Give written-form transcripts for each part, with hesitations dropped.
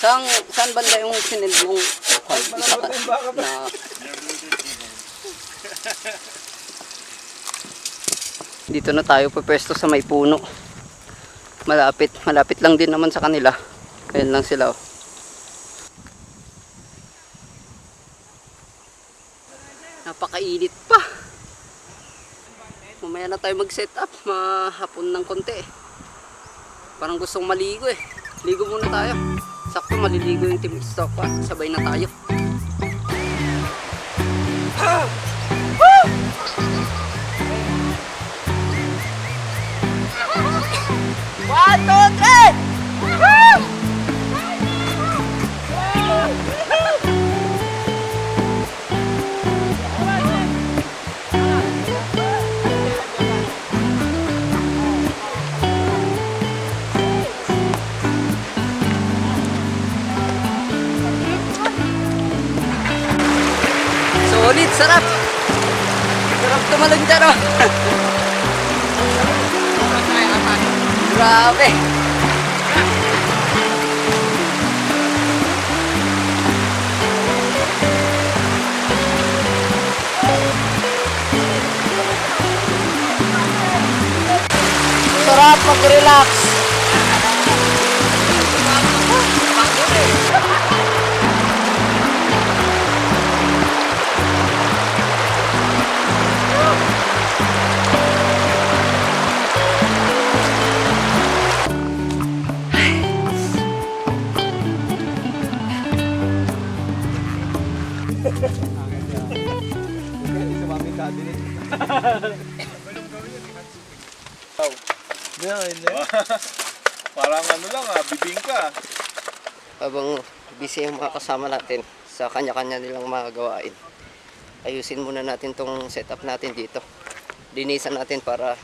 Saan banda yung sinil mong isa ka na dito na tayo pwesto sa may puno. Malapit lang din naman sa kanila. Ayan lang sila oh. Napakainit pa. Mamaya na tayo mag-set up, mahapon ng konti. Parang gustong maligo eh. Ligo muna tayo. Sakto maliligo yung Team Stock pa. Sabay na tayo. One, two, three! Solid, sarap! Sarap tumalon dyan oh! Grabe! Sarap mag-relax! Sa mami cabinet. Parang ano lang bibingka. Habang busy yung mga kasama natin sa kanya-kanya nilang mga gawain, ayusin muna natin tong setup natin dito. Linisan natin para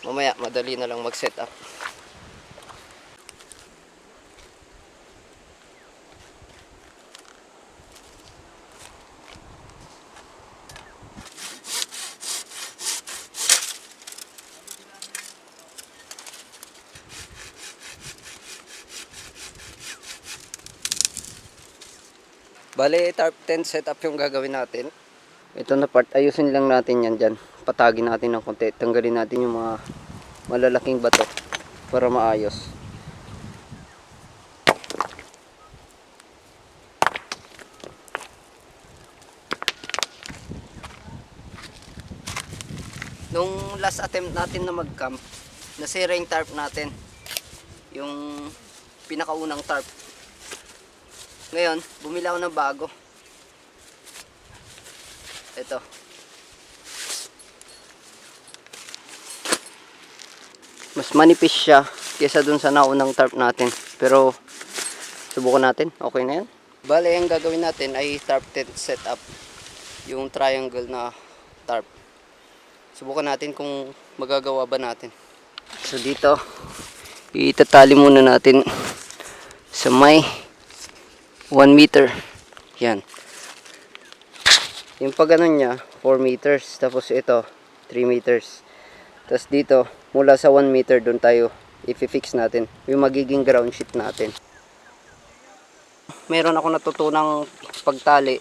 mamaya madali na lang mag-setup. Bale, tarp tent setup yung gagawin natin. Ito na part, ayusin lang natin yan dyan. Patagin natin ng konti. Tanggalin natin yung mga malalaking bato para maayos. Nung last attempt natin na mag-camp, nasira yung tarp natin. Yung pinakaunang tarp. Ngayon, bumili ako ng bago. Ito. Mas manipis siya kaysa dun sa naunang tarp natin. Pero, subukan natin. Okay na yan. Bale, ang gagawin natin ay tarp tent setup. Yung triangle na tarp. Subukan natin kung magagawa ba natin. So, dito, itatali muna natin sa may 1 meter. Yan. Yung pag ganun niya, 4 meters. Tapos ito, 3 meters. Tapos dito, mula sa 1 meter, doon tayo i-fix natin. Yung magiging ground sheet natin. Meron ako natutunang pagtali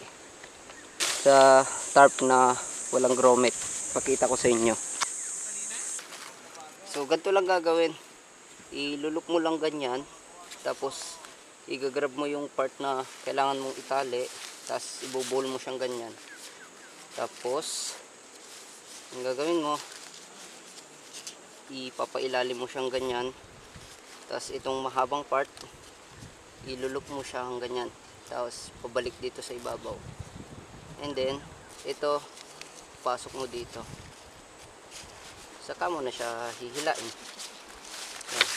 sa tarp na walang grommet. Pakita ko sa inyo. So, ganito lang gagawin. Ilulok mo lang ganyan. Tapos, i-grab mo yung part na kailangan mong itali, tapos ibubul mo siyang ganyan. Tapos ang gagawin mo, ipapailalim mo siyang ganyan, tapos itong mahabang part ilulok mo siyang ganyan, tapos pabalik dito sa ibabaw, and then ito pasok mo dito, saka mo na siya hihilain. Yan.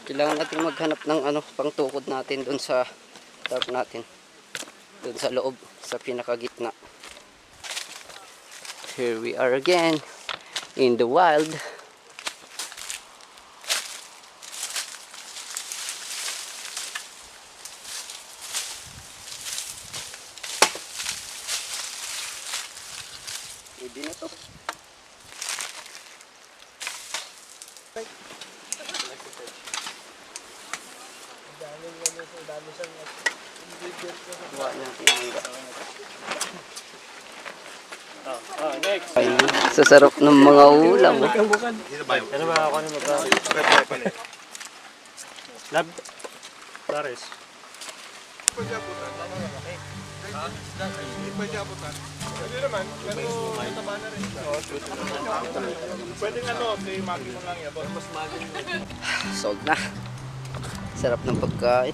Kailangan natin maghanap ng pangtukod natin doon sa tarp natin. Doon sa loob, sa pinakagitna. Here we are again in the wild. Pwede na to. Gawa natin ang Next. sa sarap ng mga ulam. Oh. Ano ba ako na magka? Lab. Pares. Pwede naman, pero taba na rin. Pwede nga no, may maki mo lang yan. Mas magi mo. Sold na. Sarap ng pagkain.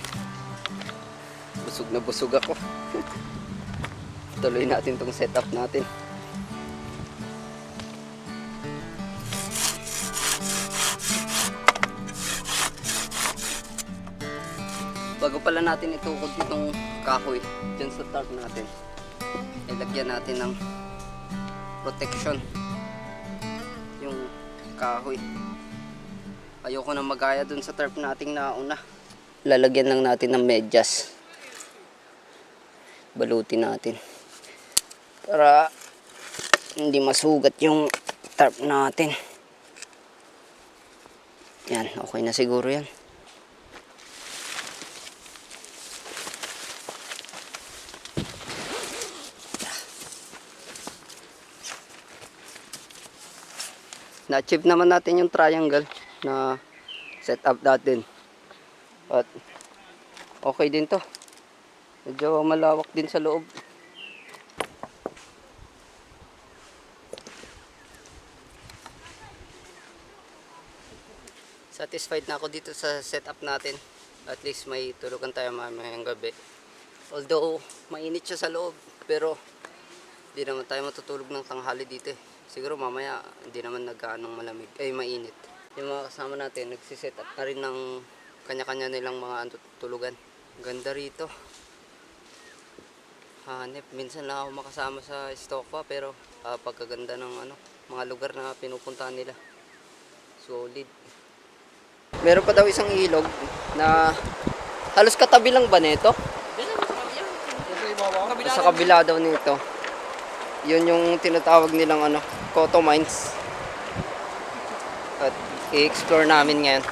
Busog na busog ako. Tuloy natin tong setup natin. Bago pala natin itukod itong kahoy dyan sa tarp natin, ilagyan natin ng protection yung kahoy. Ayoko na magaya dun sa tarp nating nauna. Lalagyan lang natin ng medyas. Balutin natin para hindi masugat yung tarp natin. Yan, okay na siguro yan. Na-achieve naman natin yung triangle na setup natin. At okay din to. Medyo malawak din sa loob. Satisfied na ako dito sa setup natin. At least may tulugan tayo mamayang gabi. Although mainit siya sa loob, pero hindi naman tayo matutulog ng tanghali dito eh. Siguro mamaya hindi naman nagkaanong malamig, mainit. Yung mga kasama natin, nagsiset up na rin ng kanya-kanya nilang mga tulugan. Ganda rito. Hanep, minsan lang ako makasama sa Stokwa, pero pagkaganda ng mga lugar na pinupuntahan nila. Solid. Meron pa daw isang ilog na halos katabi lang ba nito? Sa kabila daw nito. Yun yung tinatawag nilang Koto Mines. At i-explore namin ngayon.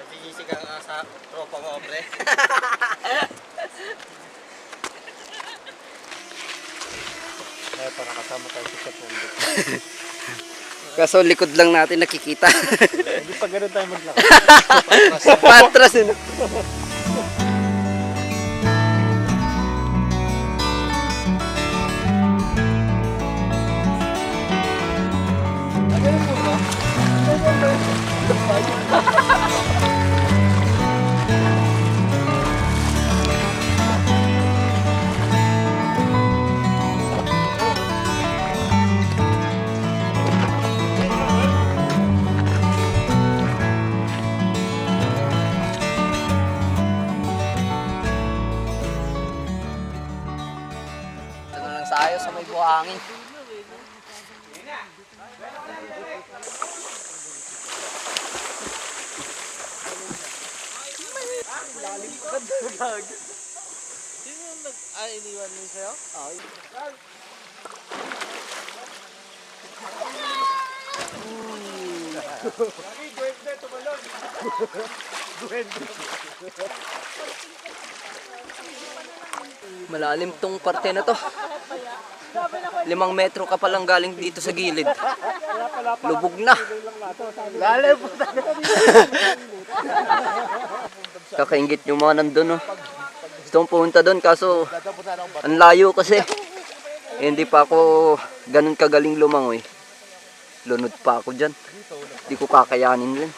Nagsisisi ka nga sa tropa ko, pre. Kaya para kasama tayo sa Pondo. Kaso likod lang natin nakikita. Hindi pa ganun tayo maglakad. Patras yun. Sayo sa may buhangin. Iniwan mo sa'yo? Malalim tong parte na to. 5 metro ka palang galing dito sa gilid. Lubog na. Lalim po Kakaingit yung mga nandun. Gusto kong pumunta doon kaso ang layo kasi. Hindi pa ako ganun kagaling lumangoy. Lunod pa ako dyan. Hindi ko kakayanin din.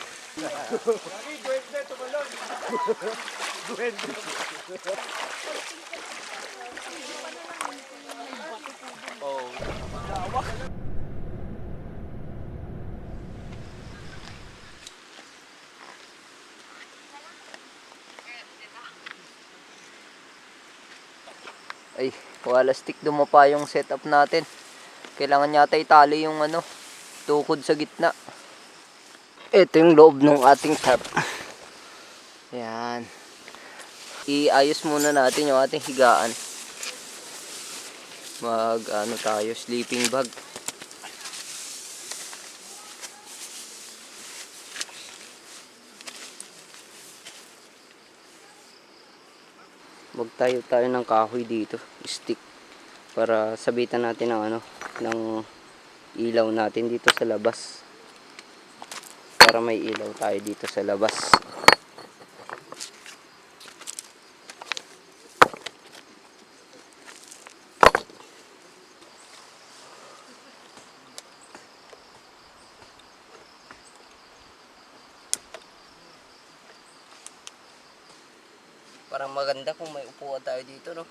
Ay, wala stick, dumapa yung setup natin. Kailangan yata itali yung ano, tukod sa gitna. Ito yung loob ng ating tarp. Yan. Iayos muna natin yung ating higaan. Ano tayo, sleeping bag. Magtayo tayo ng kahoy dito, stick, para sabitan natin ng ng ilaw natin dito sa labas. Para may ilaw tayo dito sa labas. Parang maganda kung may upuan tayo dito, no?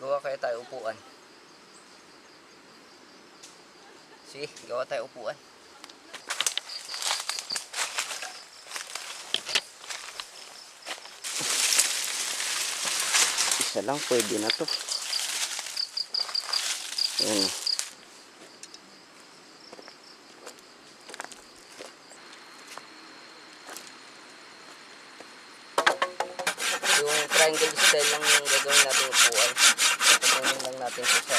Gawa kaya tayo upuan. Sige, gawa tayo upuan. Isa lang, pwede na to. Ayan. Yung triangle style lang yung gagawin natin upuan. Patutunin lang natin ito sa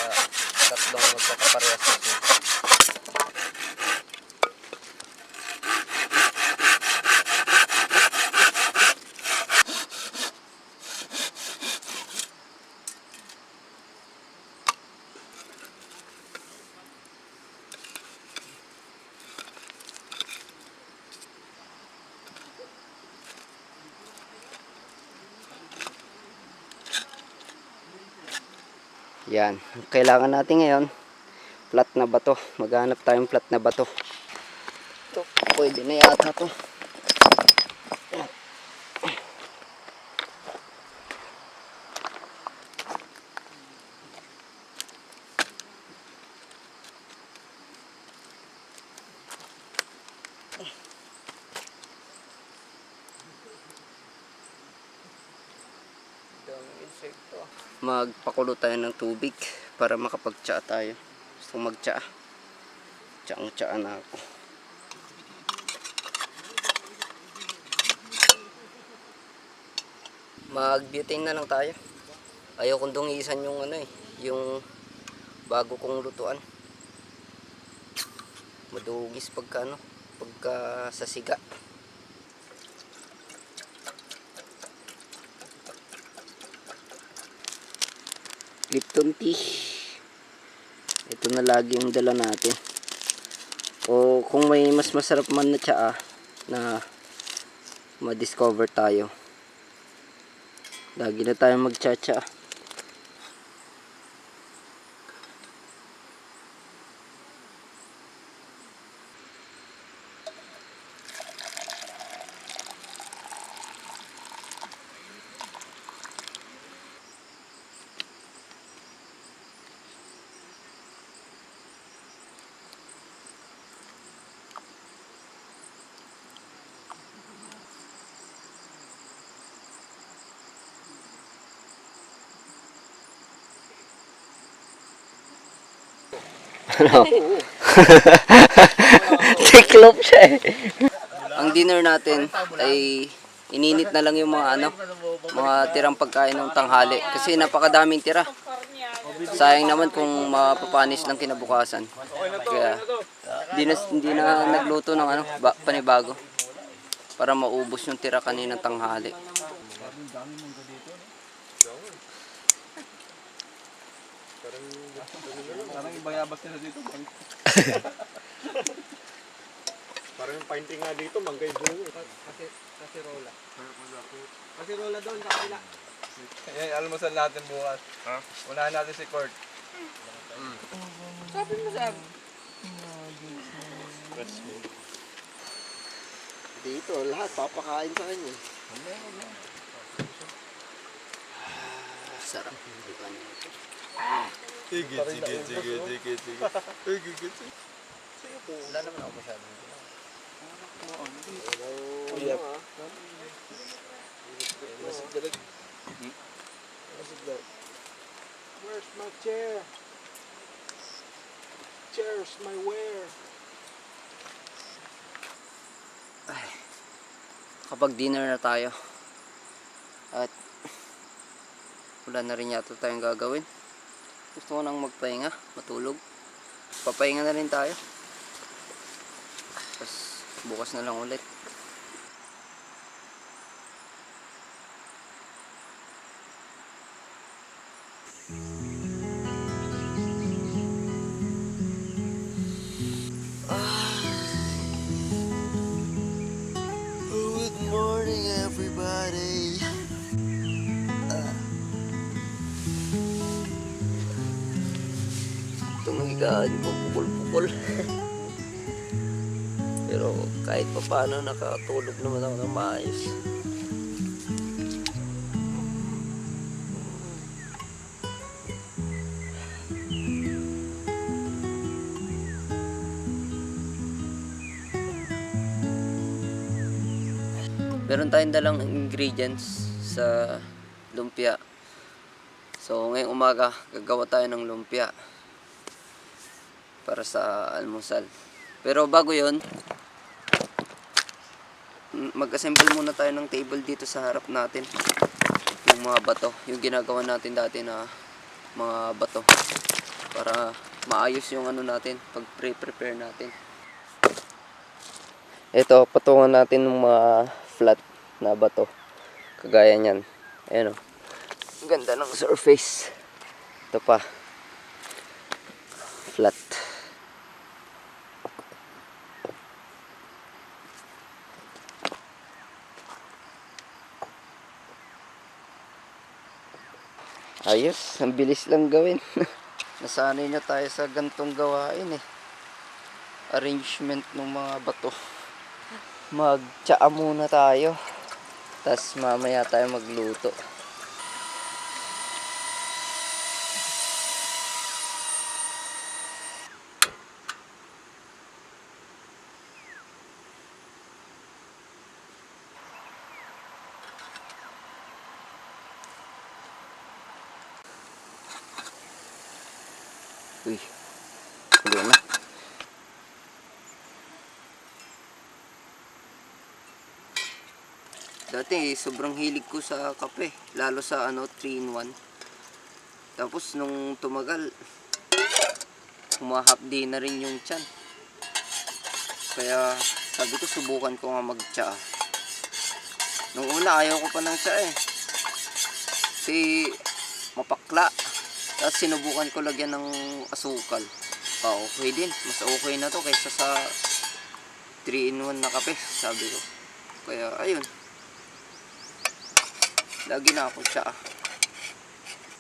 tatlong magkakaparehas na ito. Yan, kailangan natin ngayon flat na bato. Maghanap tayong flat na bato. Ito, pwede na yata to. Magpakulo tayo ng tubig para makapag-tsa tayo. Gusto mag-tsa. Tsaang-tsaa na ako. Mag-butane na lang tayo. Ayaw kong dungisan yung yung bago kong lutuan. Madugis pagka pagka sasiga. Lipton tea. Ito na lagi yung dala natin. O kung may mas masarap man na tsaa na ma-discover tayo, lagi na tayo mag-tsa-tsa. Ano? Cyclop siya eh. Ang dinner natin ay ininit na lang yung mga mga tirang pagkain ng tanghali kasi napakadaming tira. Sayang naman kung mapapanis lang kinabukasan. Kaya hindi na nagluto ng panibago para maubos yung tira kaninang tanghali. Parang ibayabas nila dito. Parang yung painting nga dito, manggay bungo. Kasirola. Kasirola doon sa kabila. Yan, almusal natin bukas. Ha? Unahan natin si Kurt. Sabi mo sa Dito, lahat papakain sa kanya. Sarap. Sige. wala naman ako masyadong. Uyap. Where's my chair? Chair's my where? Kapag dinner na tayo at wala na rin yata tayong gagawin, gusto ko nang magpahinga, matulog, papahinga na rin tayo, tapos bukas na lang ulit. Good morning, everybody. Itong higaan ko, pukul-pukul. Pero kahit pa paano, nakatulog naman ako ng maayos. Meron tayong dalang ingredients sa lumpia. So ngayong umaga gagawa tayo ng lumpia para sa almusal. Pero bago yon, mag-assemble muna tayo ng table dito sa harap natin. Yung mga bato, yung ginagawa natin dati na mga bato, para maayos yung ano natin pag prepare natin. Ito, patungan natin ng mga flat na bato. Kagaya niyan. Ayan o. Ganda ng surface. Ito pa. Flat. Ayos. Ang bilis lang gawin. Nasanay na tayo sa gantong gawain eh. Arrangement ng mga bato. Magtsaa muna tayo. Tapos mamaya tayo magluto. Uy. Hindi na. Dati sobrang hilig ko sa kape, lalo sa 3-in-1. Tapos nung tumagal, humahapdi na rin yung tiyan. Kaya sabi ko subukan ko nga magtsaa. Nung una ayaw ko pa ng tsaa eh. Kasi mapakla. Tapos sinubukan ko lagyan ng asukal. Okay din, mas okay na to kaysa sa 3-in-1 na kape, sabi ko. Kaya ayun. Lagi na ako tsaa.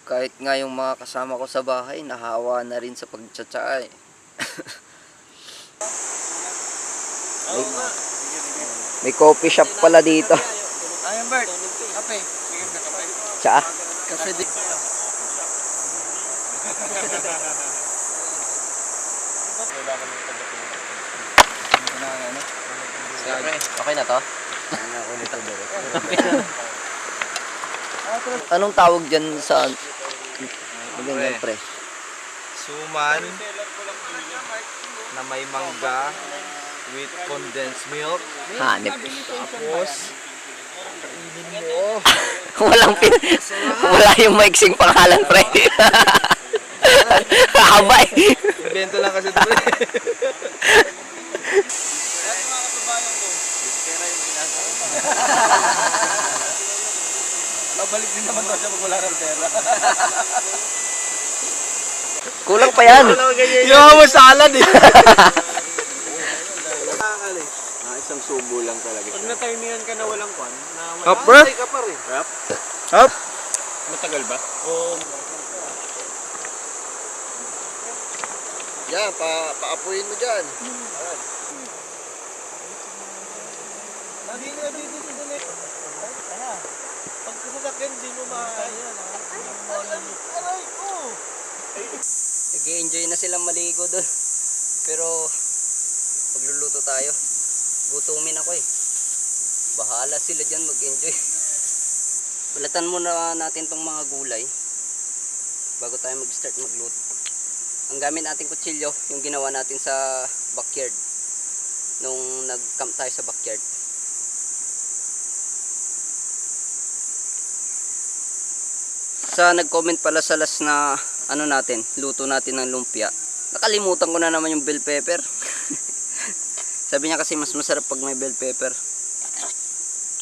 Kahit nga yung mga kasama ko sa bahay, nahawa na rin sa pagtsatsaa eh. may coffee shop pala dito. Ayun, Bert. Kape. Tsaa. Kape din. Okay na to? Anong tawag dyan sa ganyan, pre? Suman na may mangga with condensed milk. Hanip. Tapos, kainin mo. Wala yung maiksing pangalan, pre. Haba eh. Invento lang kasi ito. Babalik din naman daw siya pag wala ng pera. Kulang pa yan. Yung mo salad eh. Isang subo lang talaga. Pag na-timingan ka na walang kwan, na Up, bro? Up? Up! Matagal ba? O Yan, paapuin mo dyan. pag sasakyan, di mo maayan. Aray ko! Nag-enjoy na silang maligo doon. Pero pagluluto tayo, gutumin ako eh. Bahala sila dyan mag-enjoy. Balatan muna natin tong mga gulay bago tayo mag-start magluto. Ang gamit nating kutsilyo, yung ginawa natin sa backyard. Nung nag-camp tayo sa backyard. Sa nag-comment pala sa last na ano natin, luto natin ng lumpia. Nakalimutan ko na naman yung bell pepper. Sabi niya kasi mas masarap pag may bell pepper.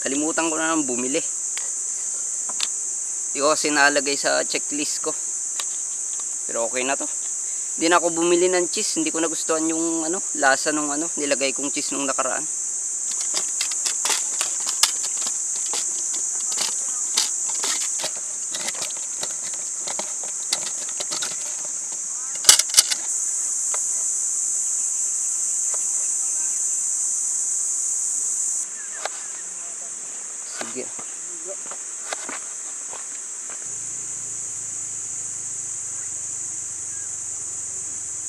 Kalimutan ko na naman bumili. Hindi ko kasi nalagay sa checklist ko. Pero okay na to. Hindi na ako bumili ng cheese. Hindi ko nagustuhan yung lasa nung nilagay kong cheese nung nakaraan. Sige.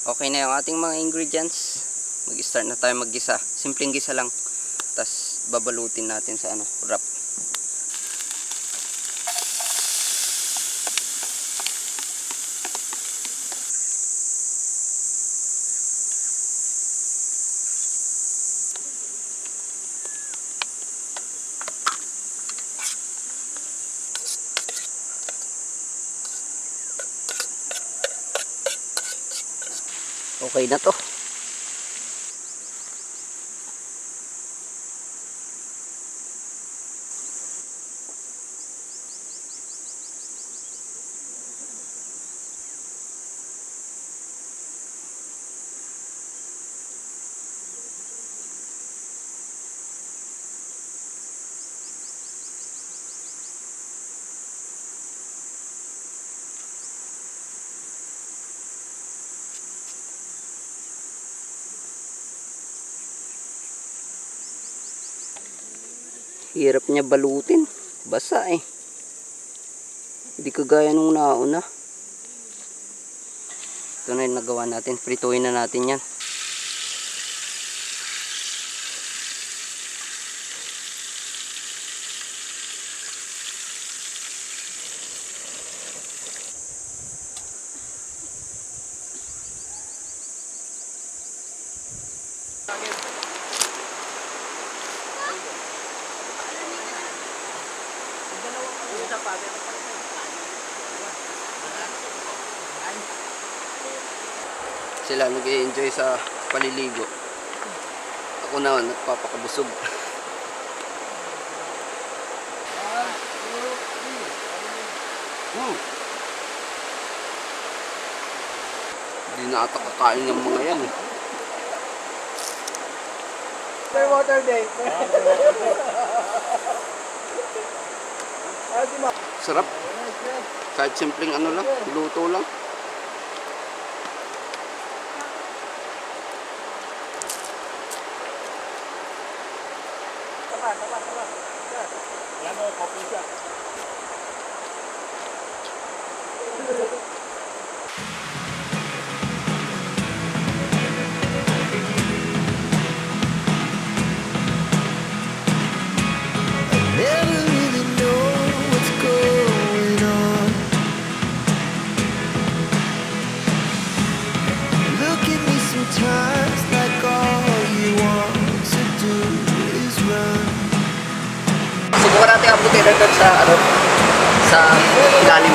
Okay na yung ating mga ingredients. Mag-start na tayo maggisa. Simpleng gisa lang. Tapos babalutin natin sa wrap. Okay na to. Hirap niya balutin. Basa eh. Hindi kagaya nung nauna. Ito na yung nagawa natin. Prituin na natin yan. Sila nag-i-enjoy sa paliligo. Ako naman nagpapakabusog. Hindi na ata kakain ng mga yan eh. Water day. Sarap. Kahit simpleng lang, luto lang. Yan o, coffee siya. Never really know what's going on. Look at me sometimes like all you want to do is run. Subukan natin abutin agad sa ilalim.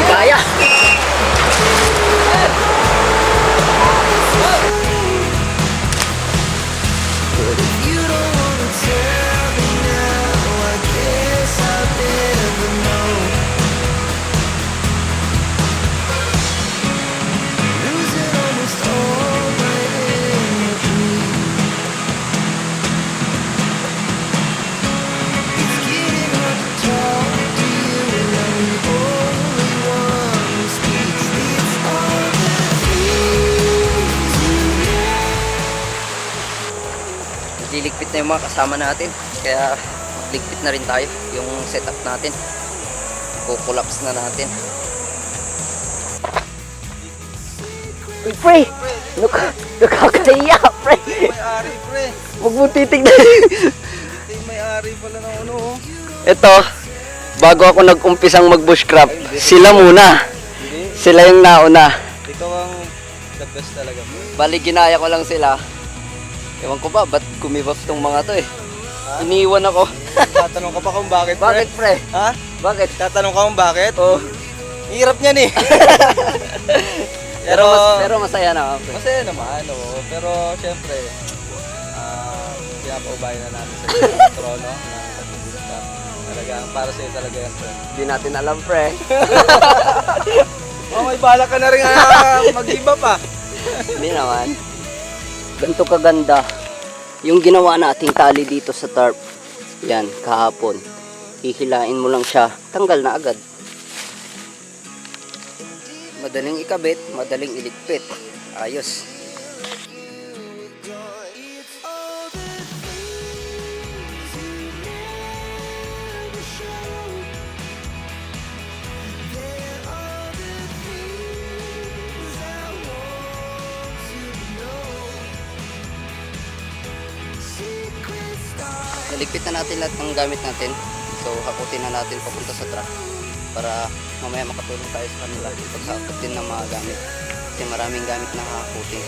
Kaya. But if you don't wanna tell me now, I guess I'll never know. Losing almost all my energy. It's getting hard to talk to you, and I'm the only one who speaks. It's all the things you know. Liligpit na yung mga kasama natin. Kaya ligpit na rin tayo yung setup natin. Kukulapse na natin. Uy, pre! Nakakahiya, pre! May-ari, pre. Huwag mo titignan. Ito yung may-ari pala ng ano, oh. Ito, bago ako nag-umpisang mag-bushcraft, sila muna. Hindi. Sila yung nauna. Ikaw ang the best talaga, pre. Bali, ginaya ko lang sila. Ewan ko ba, ba't kumibap tong mga to eh? Iniwan ako. Tatanong ka pa kung bakit, pre. Bakit, pre? Ha? Bakit? Tatanong ka kung bakit? Oh. Hirap niyan eh. Pero masaya na, pre. Masaya naman, oo. Pero syempre, pinapaubayan na natin sa trono ng pag-discuss. Talagang para sa'yo talaga yan, pre. Hindi natin alam, pre. Oh, may bala ka na rin mag-iba pa. Hindi naman. Ganito kaganda. Yung ginawa nating tali dito sa tarp. Yan, kahapon. Hihilain mo lang siya. Tanggal na agad. Madaling ikabit, madaling iligpit. Ayos. Naligpit na natin lahat ng gamit natin. So, hakutin na natin papunta sa truck para mamaya makatulong tayo sa kanila paghakot din ng mga gamit. Kasi maraming gamit na hakutin.